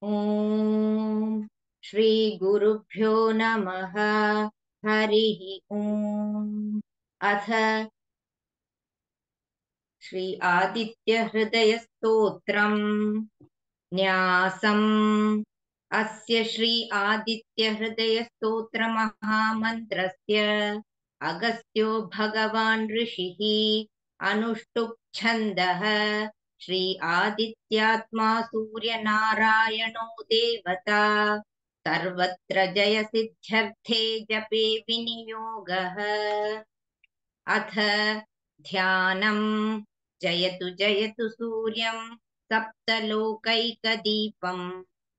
ॐ श्री गुरुभ्यो नमः। हरिः ॐ। अथ श्री आदित्य हृदय स्तोत्रम् न्यासम्। अस्य श्री आदित्य हृदय स्तोत्र महामन्त्रस्य अगस्त्यो भगवान् ऋषिः अनुष्टुप् छन्दः। श्री आदित्यात्मा सूर्यनारायणो देवता सर्वत्र जय सिद्ध्यर्थे जपे विनियोगः। अथ ध्यानम्। जयतु जयतु सूर्यं सप्तलोकैकदीपम्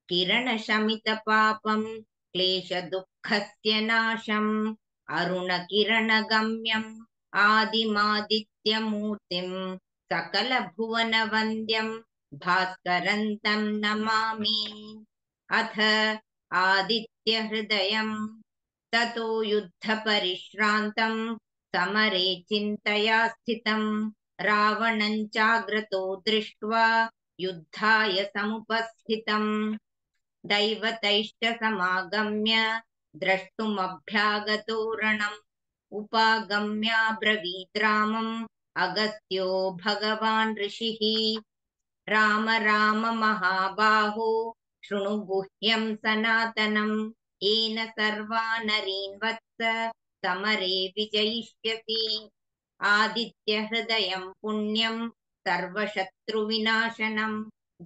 किरणशमितपापम् क्लेशदुःखस्य नाशम् अरुणकिरणगम्यम् आदिमादित्यमूर्तिम् सकलभुवनवन्द्यम् भास्करन्तम् नमामि। अथ आदित्यहृदयम्। ततो युद्धपरिश्रान्तम् समरे चिन्तया स्थितम् रावणं चाग्रतो दृष्ट्वा युद्धाय समुपस्थितम् दैवतैश्च समागम्य द्रष्टुमभ्यागतो रणम् उपागम्याब्रवीत् रामम् अगस्त्यो भगवान् ऋषिः। राम राम महाबाहो शृणु गुह्यं सनातनम् येन सर्वा नरीन् वत्स समरे विजयिष्यसि। आदित्यहृदयं पुण्यं सर्वशत्रुविनाशनं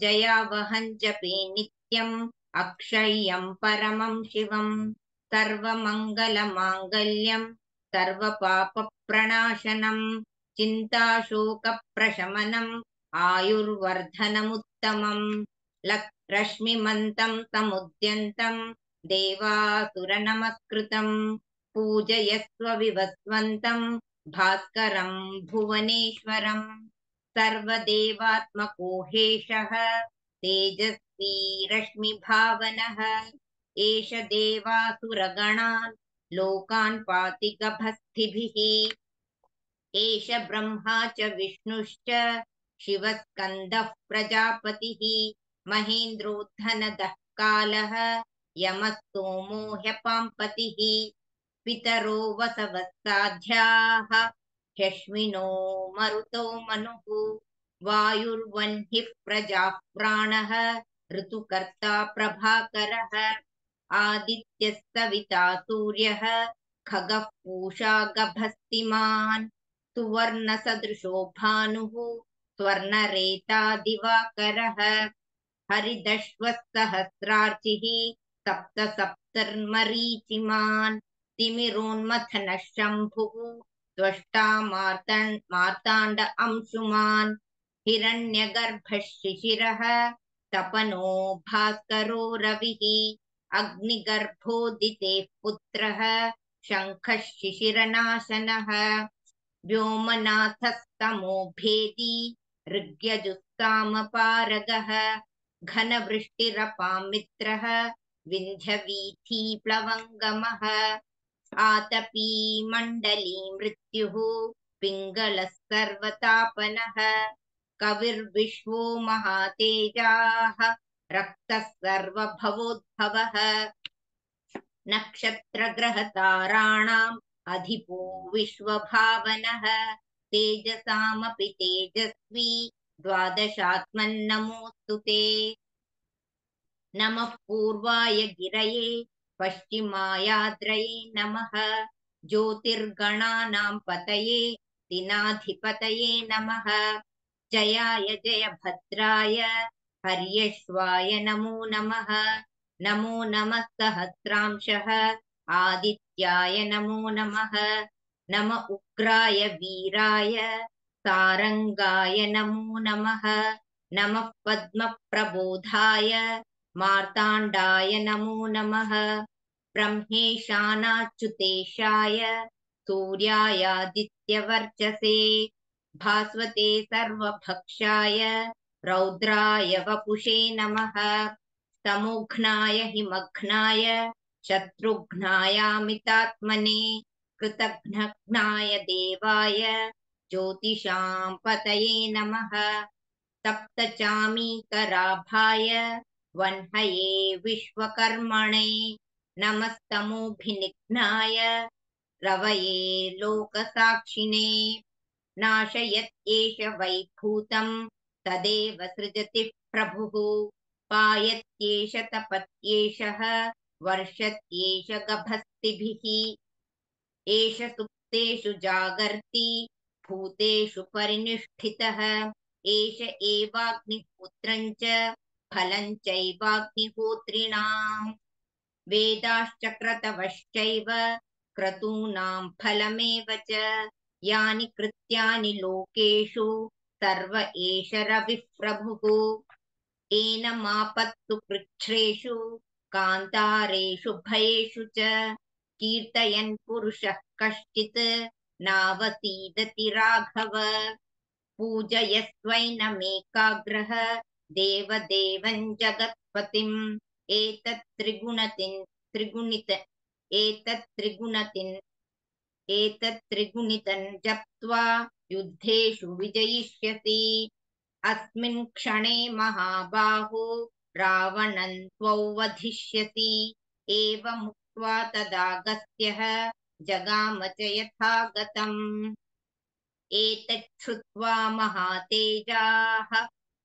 जयावहं जपे नित्यम् अक्षय्यं परमं शिवम् सर्वमङ्गलमाङ्गल्यं सर्वपापप्रणाशनं चिन्ताशोकप्रशमनम् आयुर्वर्धनमुत्तमम् रश्मिमन्तं समुद्यन्तं देवासुरनमस्कृतं पूजयस्व विवस्वन्तं भास्करं भुवनेश्वरं सर्वदेवात्मको हेषः तेजस्वी रश्मिभावनः एष देवासुरगणान् लोकान् पाति गभस्तिभिः। एष ब्रह्मा च विष्णुश्च शिवस्कन्दः प्रजापतिः महेन्द्रोद्धनदः कालः यमः सोमो ह्यपाम्पतिः पितरो वसवस्साध्याः ह्यश्विनो मरुतो मनुः वायुर्वह्निः प्रजाः प्राणः ऋतुकर्ता प्रभाकरः आदित्यः सविता सूर्यः खगः पूषा गभस्तिमान् सुवर्णसदृशो भानुः स्वर्णरेता दिवाकरः हरिदश्वसहस्रार्चिः सप्तसप्तर्मरीचिमान् तिमिरोन्मथनः शम्भुः त्वष्टा मार्ताण्ड अंशुमान् हिरण्यगर्भः शिशिरः तपनो भास्करो रविः अग्निगर्भोदितेः पुत्रः शङ्खः शिशिरनाशनः व्योमनाथस्तमो भेदी ऋग्यजुस्सामपारगः घनवृष्टिरपामित्रः विन्ध्यवीथीप्लवङ्गमः आतपी मण्डली मृत्युः पिङ्गलः सर्वतापनः कविर्विश्वो महातेजाः रक्तः सर्वभवोद्भवः नक्षत्रग्रहताराणाम् अधिपो विश्वभावनः तेजसामपि तेजस्वी द्वादशात्मन्नमोऽस्तु ते। नमः पूर्वाय गिरये पश्चिमायाद्रये नमः ज्योतिर्गणानां पतये दिनाधिपतये नमः जयाय जयभद्राय हर्यश्वाय नमो नमः नमो नमः सहस्रांशः आदित्याय नमो नमः नम उग्राय वीराय सारंगाय नमो नमः नमः पद्मप्रबोधाय मार्ताण्डाय नमो नमः ब्रह्मेशानाच्युतेशाय सूर्यायादित्यवर्चसे भास्वते सर्वभक्षाय रौद्राय वपुषे नमः तमोघ्नाय हिमघ्नाय शत्रुघ्नायामितात्मने कृतघ्नघ्नाय देवाय ज्योतिषां पतये नमः तप्तचामीकराभाय वह्नये विश्वकर्मणे नमस्तमोभिनिघ्नाय रवये लोकसाक्षिणे नाशयत्येष वैभूतं तदेव सृजति प्रभुः पायत्येष तपत्येषः वर्षत्येष गभस्तिभिः एष सुप्तेषु जागर्ति भूतेषु परिनिष्ठितः एष एवाग्निहोत्रं च फलं चैवाग्निहोत्रिणाम् वेदाश्च क्रतवश्चैव क्रतूनां फलमेव च यानि कृत्यानि लोकेषु सर्व एष रविः प्रभुः एनमापत्तु कृच्छ्रेषु कान्तारेषु भयेषु च कीर्तयन् पुरुषः कश्चित् नावसीदति राघव पूजयस्वैनमेकाग्रः देवदेवं जगत्पतिम् एतत्त्रिगुणितं जप्त्वा युद्धेषु विजयिष्यसि अस्मिन् क्षणे महाबाहो रावणं त्वौ वधिष्यसि एवमुक्त्वा तदागस्त्यः जगाम च यथा गतम् एतच्छ्रुत्वा महातेजाः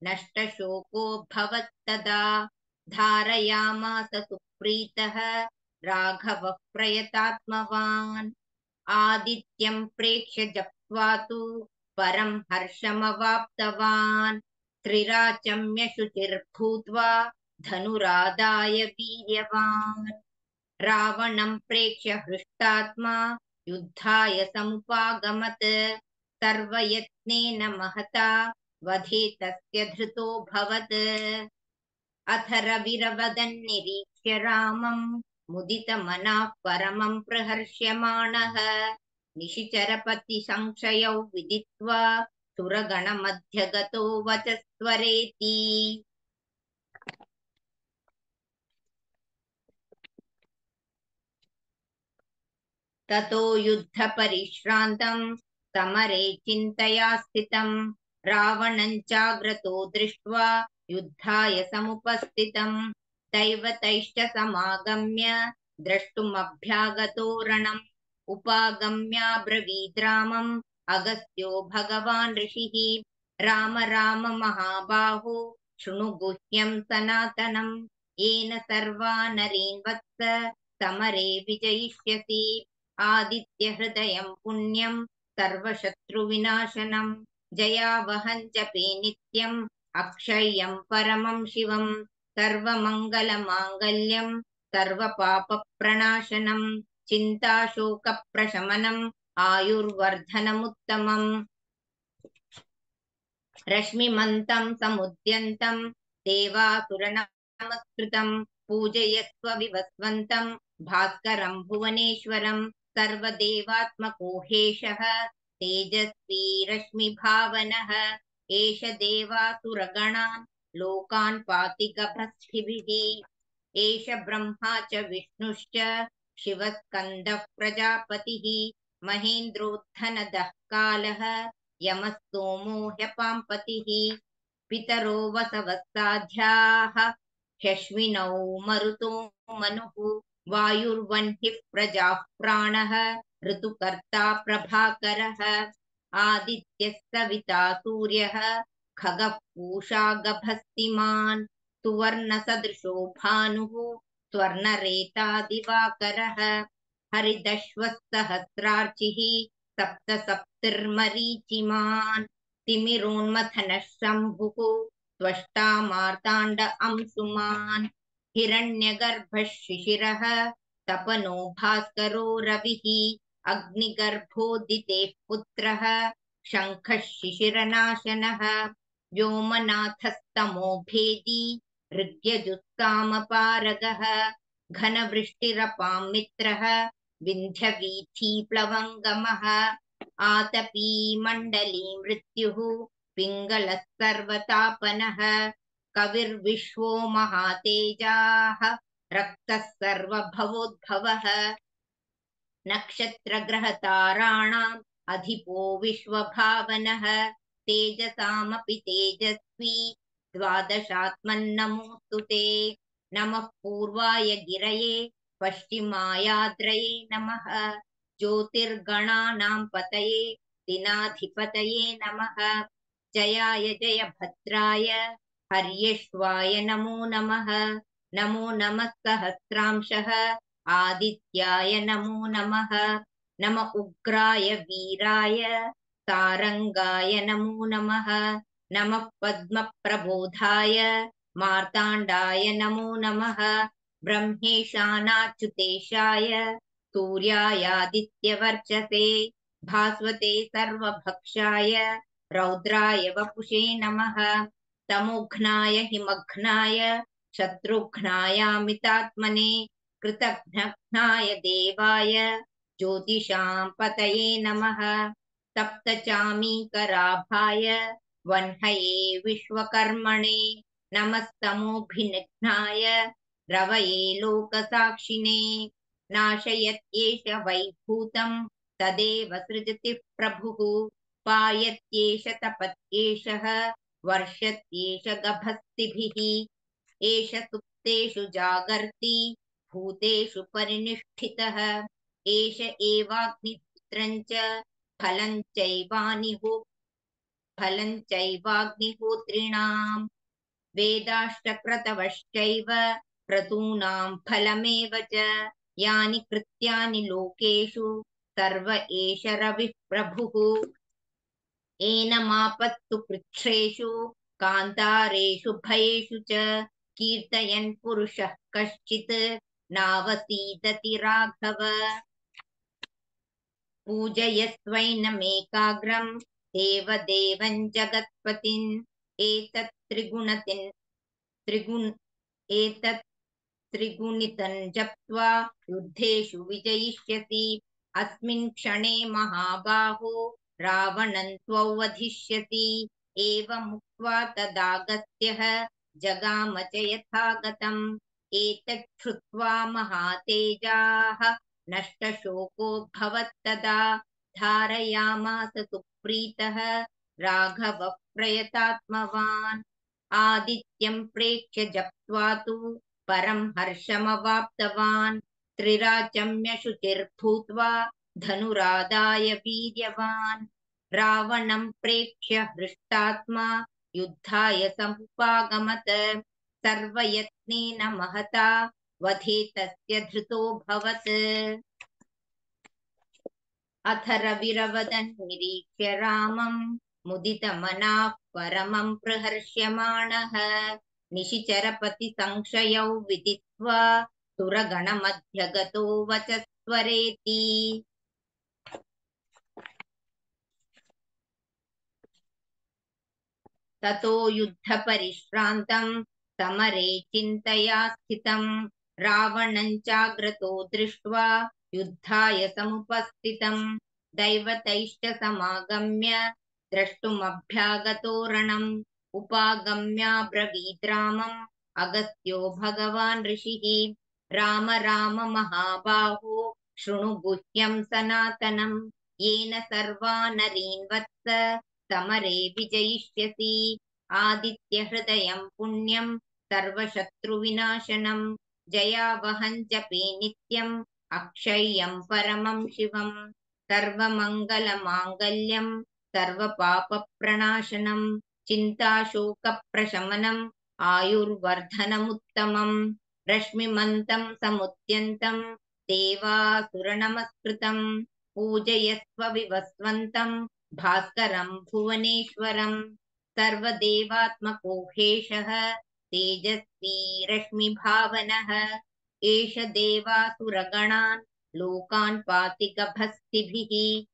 नष्टशोको भवत्तदा धारयामास सुप्रीतः राघवः प्रयतात्मवान् आदित्यं प्रेक्ष्य जप्त्वा तु परं हर्षमवाप्तवान् त्रिराचम्य शुचिर्भूत्वा धनुरादाय वीर्यवान् रावणं प्रेक्ष्य हृष्टात्मा युद्धाय समुपागमत् सर्वयत्नेन महता वधे तस्य धृतोऽभवत् अथ रविरवदन्निरीक्ष्य रामं मुदितमनः परमं प्रहर्ष्यमाणः निशिचरपतिसंशयौ विदित्वा सुरगणमध्यगतो वचस्त्वरेति ततो युद्धपरिश्रान्तं समरे चिन्तया स्थितं रावणं चाग्रतो दृष्ट्वा युद्धाय समुपस्थितं दैवतैश्च समागम्य द्रष्टुमभ्यागतो रणम् उपागम्याब्रवीद्रामम् अगस्त्यो भगवान् ऋषिः राम राम महाबाहो शृणु गुह्यं सनातनं येन सर्वा नरीन् वत्स समरे विजयिष्यसि आदित्यहृदयं पुण्यं सर्वशत्रुविनाशनं जयावहं जपे नित्यम् अक्षय्यं परमं शिवं सर्वमङ्गलमाङ्गल्यं सर्वपापप्रणाशनं चिन्ताशोकप्रशमनम् आयुर्वर्धनमुत्तमम् रश्मिमन्तं समुद्यन्तं देवासुरनमस्कृतं पूजयस्व विवस्वन्तं भास्करं भुवनेश्वरं सर्वदेवात्मको हेशः तेजस्वी रश्मिभावनः एष देवासुरगणान् लोकान् पाति गभस्तिभिः एष ब्रह्मा च विष्णुश्च शिवस्कन्दः प्रजापतिः महेन्द्रोत्थनदः कालः यमस्तोमो ह्यपाम्पतिः पितरो वसवस्साध्याः ह्यश्विनौ मरुतो मनुः वायुर्वह्निः प्रजाः प्राणः ऋतुकर्ता प्रभाकरः आदित्यः सविता सूर्यः खगः पूषा गभस्तिमान् सुवर्णसदृशो भानुः स्वर्णरेता दिवाकरः हरिदश्वसहस्रार्चिः सप्तसप्तिर्मरीचिमान् तिमिरोन्मथनः शम्भुः त्वष्टा मार्ताण्ड अंशुमान् हिरण्यगर्भः शिशिरः तपनो भास्करो रविः अग्निगर्भोदितेः पुत्रः शङ्खः शिशिरनाशनः व्योमनाथस्तमो भेदी ऋग्यजुस्सामपारगः घनवृष्टिरपां मित्रः विन्ध्यवीथीप्लवङ्गमः आतपी मण्डली मृत्युः पिङ्गलः सर्वतापनः कविर्विश्वो महातेजाः रक्तः सर्वभवोद्भवः नक्षत्रग्रहताराणाम् अधिपो विश्वभावनः तेजसामपि तेजस्वी द्वादशात्मन्नमोऽस्तु ते। नमः पूर्वाय गिरये पश्चिमायाद्रये नमः। ज्योतिर्गणानां पतये दिनाधिपतये नमः। जयाय जय भद्राय हर्यश्वाय नमो नमः। नमो नमः सहस्रांशः आदित्याय नमो नमः। नम उग्राय वीराय तारंगाय नमो नमः। नमः पद्मप्रबोधाय मार्ताण्डाय नमो नमः। ब्रह्मेशानाच्युतेशाय सूर्यायादित्यवर्चसे भास्वते सर्वभक्षाय रौद्राय वपुषे नमः। तमोघ्नाय हिमघ्नाय शत्रुघ्नायामितात्मने कृतघ्नाय देवाय ज्योतिषां पतये नमः। सप्तचामीकराभाय वह्नये विश्वकर्मणे नमस्तमोभिनिघ्नाय रवये लोकसाक्षिणे। नाशयत्येष वैभूतं तदेव सृजति प्रभुः। पायत्येष तपत्येषः वर्षत्येष गभस्तिभिः। एष सुप्तेषु जागर्ति भूतेषु परिनिष्ठितः। एष एवाग्निहोत्रं च फलं चैवाग्निहोत्रिणाम्। वेदाष्टक्रतवश्चैव क्रतूनां फलमेव च। यानि कृत्यानि लोकेषु सर्व एष रविः प्रभुः। एनमापत्तु कृच्छ्रेषु कान्तारेषु भयेषु च कीर्तयन् पुरुषः कश्चित् नावसीदति राघव। पूजयस्वैनमेकाग्रं देवदेवं जगत्पतिम्। एतत् त्रिगुणितं जप्त्वा युद्धेषु विजयिष्यसि। अस्मिन् क्षणे महाबाहो रावणं त्वौ वधिष्यसि। एवमुक्त्वा तदागत्यः जगाम च यथागतम्। एतत् श्रुत्वा महातेजाः नष्टशोकोद्भवत्तदा धारयामास सुप्रीतः राघवः प्रयतात्मवान्। आदित्यं प्रेक्ष्य जप्त्वा तु परं हर्षमवाप्तवान्। त्रिराचम्य शुचिर्भूत्वा धनुरादाय वीर्यवान्। रावणं प्रेक्ष्य हृष्टात्मा युद्धाय समुपागमत्। सर्वयत्नेन महता वधे तस्य धृतोऽभवत्। अथ रविरवदन् निरीक्ष्य रामं मुदितमनाः परमं प्रहर्ष्यमाणः। निशिचरपतिसंशयौ विदित्वा सुरगणमध्यगतो वचस्वरेति। ततो युद्धपरिश्रान्तं समरे चिन्तया स्थितं। रावणं चाग्रतो दृष्ट्वा युद्धाय समुपस्थितं। दैवतैश्च समागम्य द्रष्टुमभ्यागतो रणम्। उपागम्याब्रवीद् रामम् अगस्त्यो भगवान् ऋषिः। राम राम महाबाहो शृणु गुह्यं सनातनम्। येन सर्वान् नरीन् वत्स समरे विजयिष्यसि। आदित्यहृदयं पुण्यं सर्वशत्रुविनाशनं जयावहं जपे नित्यम् अक्षय्यं परमं शिवं। सर्वमङ्गलमाङ्गल्यं सर्वपापप्रणाशनं चिन्ताशोकप्रशमनम् आयुर्वर्धनमुत्तमम्। रश्मिमन्तं समुद्यन्तं देवासुरनमस्कृतं पूजयस्व विवस्वन्तं भास्करं भुवनेश्वरम्। सर्वदेवात्मको ह्येषः तेजस्वी रश्मिभावनः। एष देवासुरगणान् लोकान् पाति गभस्तिभिः।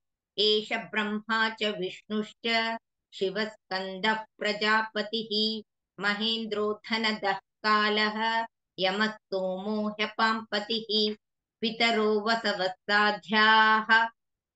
एष ब्रह्मा च विष्णुश्च शिवस्कन्दः प्रजापतिः। महेन्द्रो धनदः कालः यमः सोमो ह्यपाम्पतिः। पितरो वसवस्साध्याः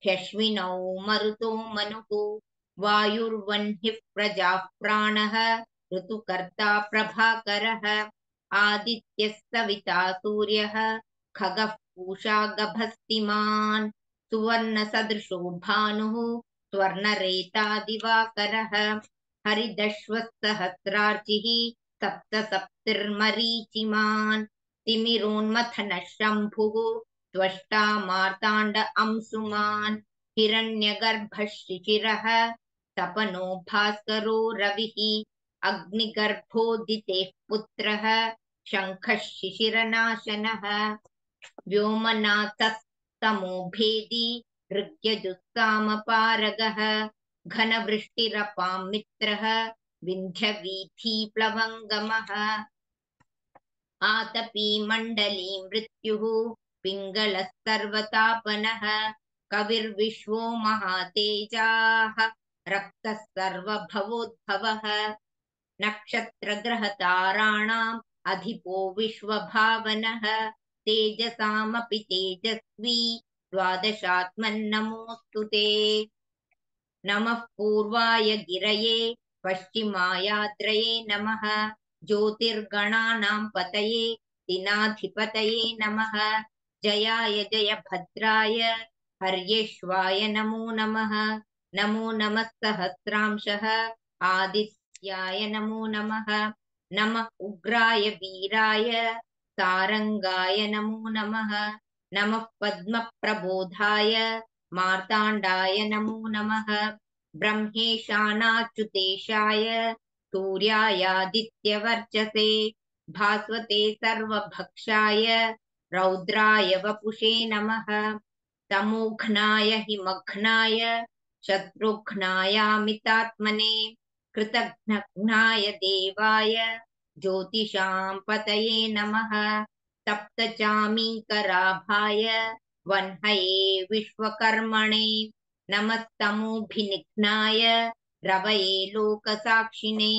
ह्यश्विनौ मरुतो मनुः। वायुर्वह्निः प्रजाः प्राणः ऋतुकर्ता प्रभाकरः। आदित्यः सविता सूर्यः खगः पूषा गभस्तिमान्। सुवर्णसदृशो भानुः स्वर्णरेता दिवाकरः। हरिदश्वसहस्रार्चिः सप्त सप्तिर्मरीचिमान् तिमिरोन्मथनः शम्भुः त्वष्टा मार्ताण्ड अंशुमान् हिरण्यगर्भः शिशिरः तपनो भास्करो रविः अग्निगर्भोदितेः पुत्रः शङ्खः शिशिरनाशनः व्योमनाथस्तमो भेदी ऋग्यजुस्सामपारगः घनवृष्टिरपां मित्रः विन्ध्यवीथीप्लवङ्गमः आतपी मण्डली मृत्युः पिङ्गलः सर्वतापनः कविर्विश्वो महातेजाः रक्तः सर्वभवोद्भवः नक्षत्रग्रहताराणाम् अधिपो विश्वभावनः तेजसामपि तेजस्वी द्वादशात्मन्नमोऽस्तु ते नमः पूर्वाय गिरये पश्चिमायाद्रये नमः ज्योतिर्गणानां पतये दिनाधिपतये नमः जयाय जयभद्राय हर्येश्वाय नमो नमः नमो नमः सहस्रांशः आदित्याय नमो नमः नमः उग्राय वीराय सारंगाय नमो नमः नमः पद्मप्रबोधाय मार्ताण्डाय नमो नमः ब्रह्मेशानाच्युतेशाय सूर्यायादित्यवर्चसे भास्वते सर्वभक्षाय रौद्राय वपुषे नमः तमोघ्नाय हिमघ्नाय शत्रुघ्नायामितात्मने कृतघ्नाय देवाय ज्योतिषां पतये नमः तप्तचामीकराभाय वह्नये विश्वकर्मणे नमस्तमोभिनिघ्नाय रवये लोकसाक्षिणे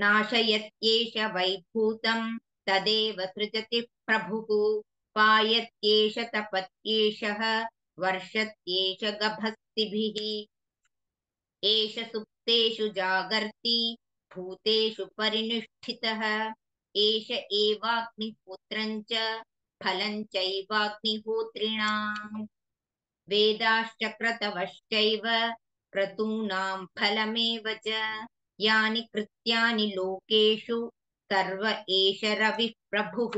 नाशयत्येष वैभूतं तदेव सृजति प्रभुः पायत्येष तपत्येषः वर्षत्येष गभस्तिभिः एष सुप्तेषु जागर्ति भूतेषु परिनिष्ठितः एष एवाग्निहोत्रं च फलं चैवाग्निहोत्रिणाम् वेदाश्च क्रतवश्चैव क्रतूनां फलमेव च यानि कृत्यानि लोकेषु सर्व एष रविः प्रभुः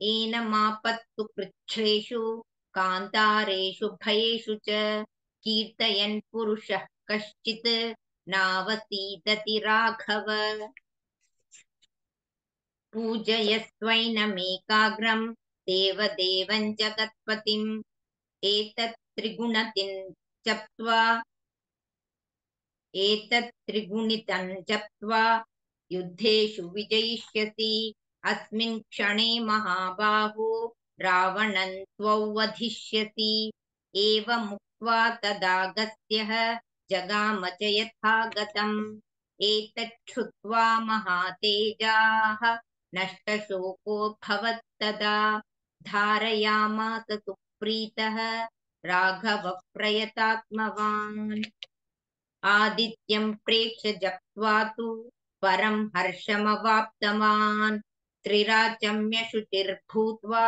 एनमापत्तु कृच्छ्रेषु कान्तारेषु भयेषु च कीर्तयन् पुरुषः कश्चित् नावसीदति राघव पूजयस्वैनमेकाग्रं देवदेवं जगत्पतिम् एतत्त्रिगुणितं जप्त्वा युद्धेषु विजयिष्यसि अस्मिन् क्षणे महाबाहो रावणं त्वौ वधिष्यसि एवमुक्त्वा तदागस्त्यः जगाम च यथा गतम् एतच्छ्रुत्वा महातेजाः नष्टशोकोऽभवत्तदा धारयामास सुप्रीतः राघवः प्रयतात्मवान् आदित्यं प्रेक्ष्य जप्त्वा तु परं हर्षमवाप्तवान् त्रिराचम्य शुचिर्भूत्वा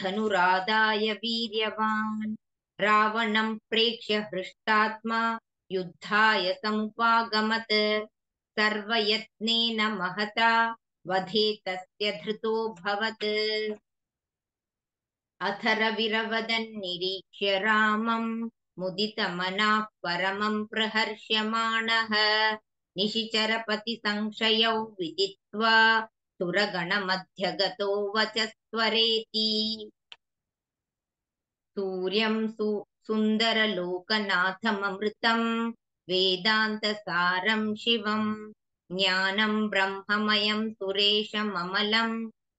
धनुरादाय वीर्यवान् रावणं प्रेक्ष्य हृष्टात्मा युद्धाय समुपागमत् सर्वयत्नेन महता वधे तस्य धृतोऽभवत् अथरविरवदन्निरीक्ष्य रामं मुदितमनाः परमं प्रहर्ष्यमाणः निशिचरपतिसंशयौ विदित्वा सुरगणमध्यगतो वचस्त्वरेति सूर्यं सुन्दरलोकनाथममृतं वेदान्तसारं शिवं ज्ञानं ब्रह्ममयं सुरेशममलं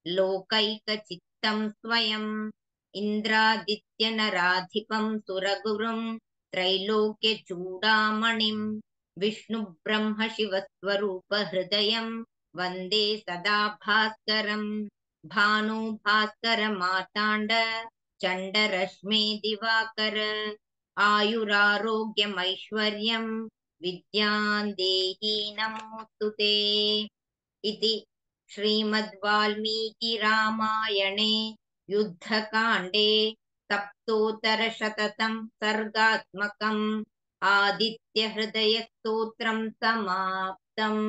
लोकैकचित्तं स्वयम् इन्द्रादित्यनराधिपं सुरगुरुं त्रैलोक्यचूडामणिं विष्णुब्रह्मशिवस्वरूपहृदयं वन्दे सदा भास्करं भानुभास्करमार्ताण्ड चण्डरश्मे दिवाकर आयुरारोग्यमैश्वर्यं विद्यां देहि नमोऽस्तु ते इति श्रीमद्वाल्मीकि रामायणे युद्धकाण्डे सप्तोत्तरशततं सर्गात्मकम् आदित्यहृदयस्तोत्रं समाप्तम्।